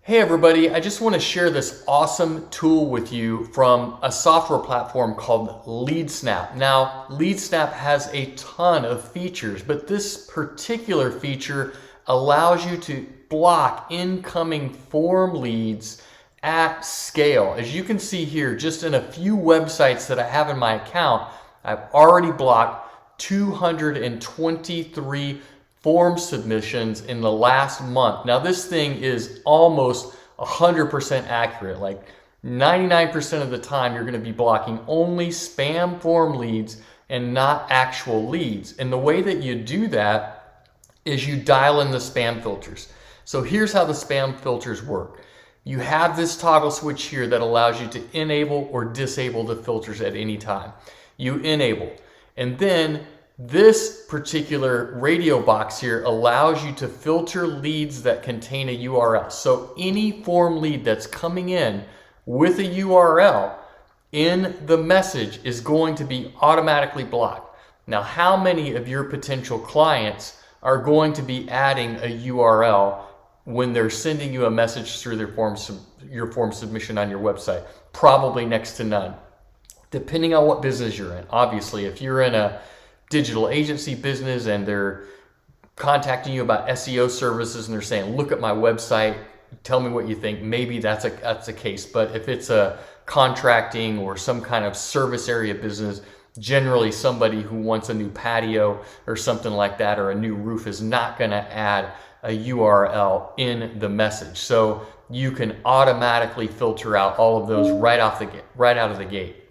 Hey everybody, I just want to share this awesome tool with you from a software platform called LeadSnap. Now, LeadSnap has a ton of features, but this particular feature allows you to block incoming form leads at scale. As you can see here, just in a few websites that I have in my account, I've already blocked 223 form submissions in the last month. Now this thing is almost 100% accurate. Like 99% of the time you're going to be blocking only spam form leads and not actual leads. And the way that you do that is you dial in the spam filters. So here's how the spam filters work. You have this toggle switch here that allows you to enable or disable the filters at any time. You enable, and then this particular radio box here allows you to filter leads that contain a URL. So any form lead that's coming in with a URL in the message is going to be automatically blocked. Now, how many of your potential clients are going to be adding a URL when they're sending you a message through their your form submission on your website? Probably next to none, depending on what business you're in. Obviously, if you're in a digital agency business and they're contacting you about SEO services and they're saying, look at my website, tell me what you think, maybe that's a case. But if it's a contracting or some kind of service area business, generally somebody who wants a new patio or something like that, or a new roof, is not going to add a URL in the message. So you can automatically filter out all of those right out of the gate.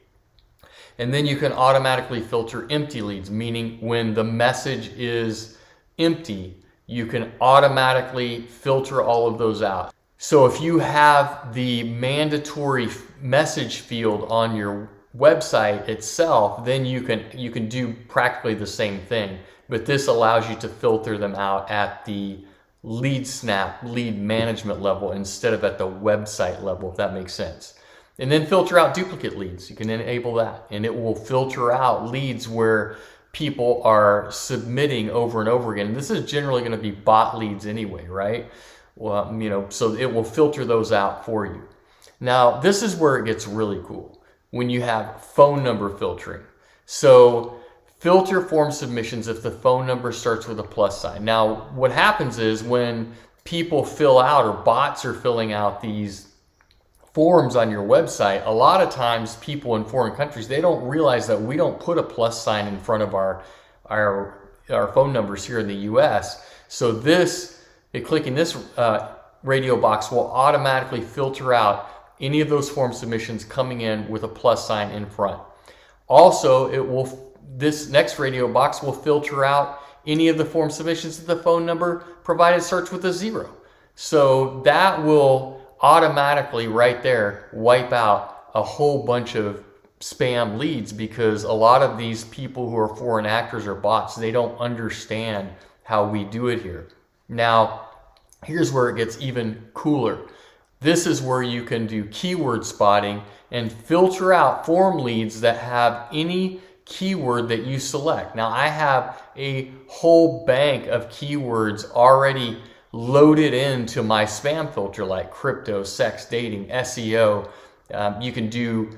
And then you can automatically filter empty leads, meaning when the message is empty, you can automatically filter all of those out. So if you have the mandatory message field on your website itself, then you can do practically the same thing, but this allows you to filter them out at the LeadSnap lead management level instead of at the website level, if that makes sense. And then filter out duplicate leads. You can enable that, and it will filter out leads where people are submitting over and over again. This is generally going to be bot leads anyway, right? Well, so it will filter those out for you. Now, this is where it gets really cool when you have phone number filtering. So filter form submissions if the phone number starts with a plus sign. Now, what happens is when people fill out, or bots are filling out these forms on your website, a lot of times people in foreign countries, they don't realize that we don't put a plus sign in front of our phone numbers here in the US. So clicking this radio box will automatically filter out any of those form submissions coming in with a plus sign in front. Also, this next radio box will filter out any of the form submissions that the phone number provided starts with a 0. So that will automatically right there wipe out a whole bunch of spam leads, because a lot of these people who are foreign actors or bots, they don't understand how we do it here. Now, here's where it gets even cooler. This is where you can do keyword spotting and filter out form leads that have any keyword that you select. Now, I have a whole bank of keywords already loaded into my spam filter, like crypto, sex, dating, SEO. You can do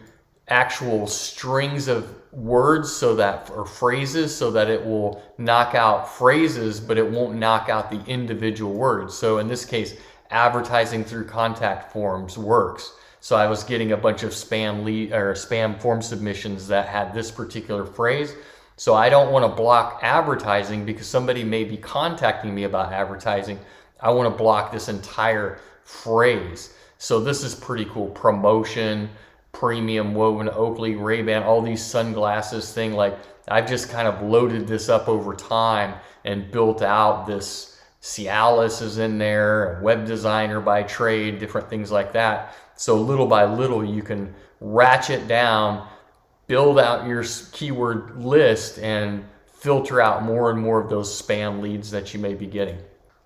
actual strings of words or phrases so that it will knock out phrases, but it won't knock out the individual words. So in this case, advertising through contact forms works. So I was getting a bunch of spam form submissions that had this particular phrase. So I don't want to block advertising because somebody may be contacting me about advertising. I want to block this entire phrase. So this is pretty cool. Promotion, premium, woven, Oakley, Ray-Ban, all these sunglasses thing. Like, I've just kind of loaded this up over time and built out this. Cialis is in there, a web designer by trade, different things like that. So little by little, you can ratchet down, build out your keyword list, and filter out more and more of those spam leads that you may be getting.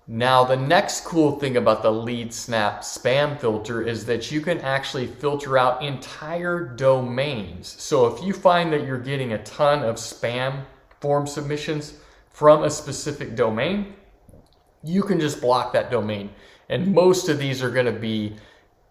Now, the next cool thing about the LeadSnap spam filter is that you can actually filter out entire domains. So if you find that you're getting a ton of spam form submissions from a specific domain, you can just block that domain And most of these are going to be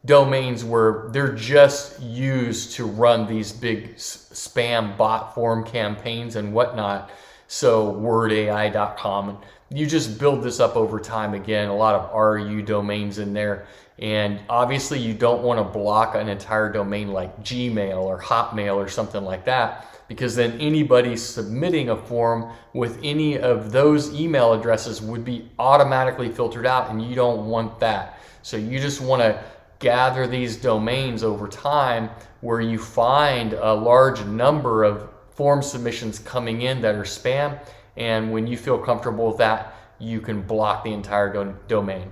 domains where they're just used to run these big spam bot form campaigns and whatnot. So wordai.com, you just build this up over time. Again, a lot of RU domains in there. And obviously you don't want to block an entire domain like Gmail or Hotmail or something like that, because then anybody submitting a form with any of those email addresses would be automatically filtered out, and you don't want that. So you just want to gather these domains over time where you find a large number of form submissions coming in that are spam, and when you feel comfortable with that, you can block the entire domain.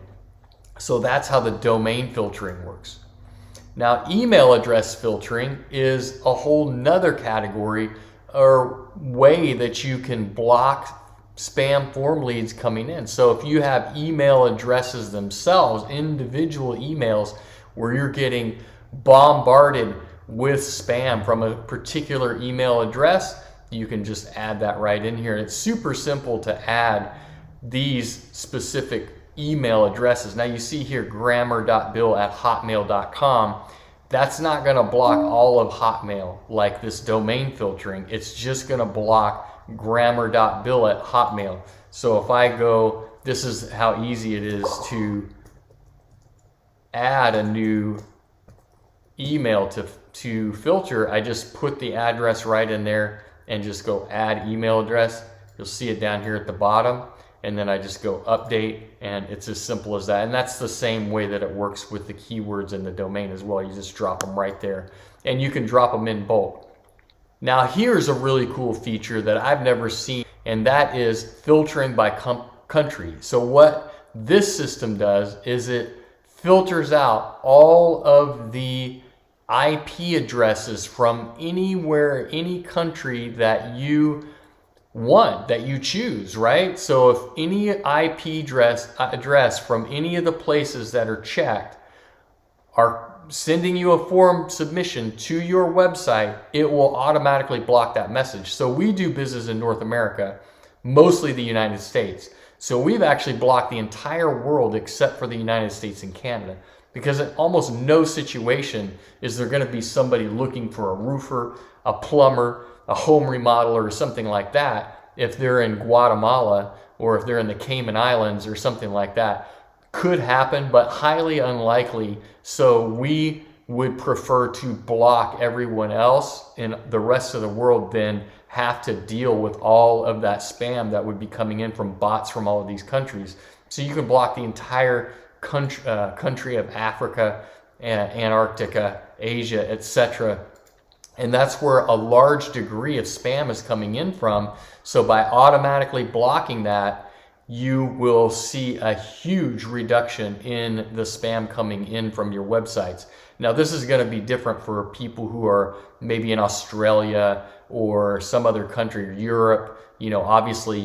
So that's how the domain filtering works. Now, email address filtering is a whole nother category or way that you can block spam form leads coming in. So if you have email addresses themselves, individual emails, where you're getting bombarded with spam from a particular email address, you can just add that right in here. And it's super simple to add these specific email addresses. Now you see here grammar.bill@hotmail.com. That's not going to block all of Hotmail like this domain filtering. It's just going to block grammar.bill@hotmail. So if I go, this is how easy it is to add a new email to filter. I just put the address right in there and just go add email address. You'll see it down here at the bottom, and then I just go update, and it's as simple as that. And that's the same way that it works with the keywords in the domain as well. You just drop them right there, and you can drop them in bulk. Now here's a really cool feature that I've never seen, and that is filtering by country. So what this system does is it filters out all of the IP addresses from anywhere, any country that you want, that you choose, right? So if any IP address from any of the places that are checked are sending you a form submission to your website, it will automatically block that message. So we do business in North America, mostly the United States. So we've actually blocked the entire world except for the United States and Canada, because in almost no situation is there going to be somebody looking for a roofer, a plumber, a home remodeler, or something like that if they're in Guatemala or if they're in the Cayman Islands or something like that. Could happen, but highly unlikely. So we would prefer to block everyone else in the rest of the world than have to deal with all of that spam that would be coming in from bots from all of these countries. So you can block the entire country of Africa, Antarctica, Asia, etc. And that's where a large degree of spam is coming in from. So by automatically blocking that, you will see a huge reduction in the spam coming in from your websites. Now this is going to be different for people who are maybe in Australia or some other country, or Europe. You know, obviously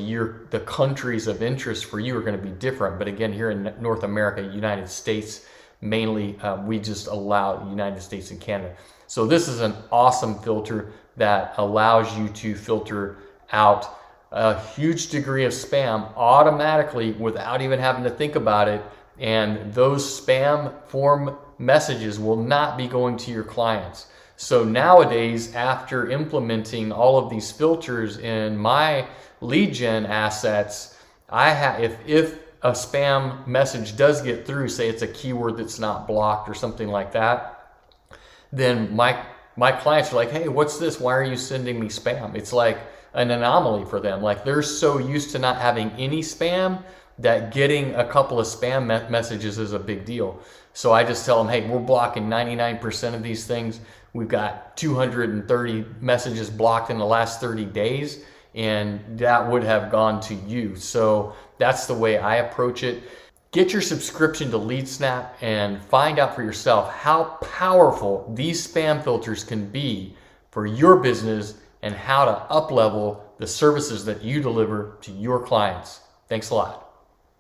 the countries of interest for you are going to be different. But again, here in North America, United States, mainly, we just allow the United States and Canada. So this is an awesome filter that allows you to filter out a huge degree of spam automatically without even having to think about it. And those spam form messages will not be going to your clients. So nowadays, after implementing all of these filters in my lead gen assets, if a spam message does get through, say it's a keyword that's not blocked or something like that, then my clients are like, hey, what's this? Why are you sending me spam? It's like an anomaly for them. Like they're so used to not having any spam that getting a couple of spam messages is a big deal. So I just tell them, hey, we're blocking 99% of these things. We've got 230 messages blocked in the last 30 days, and that would have gone to you. So that's the way I approach it. Get your subscription to LeadSnap and find out for yourself how powerful these spam filters can be for your business and how to up-level the services that you deliver to your clients. Thanks a lot.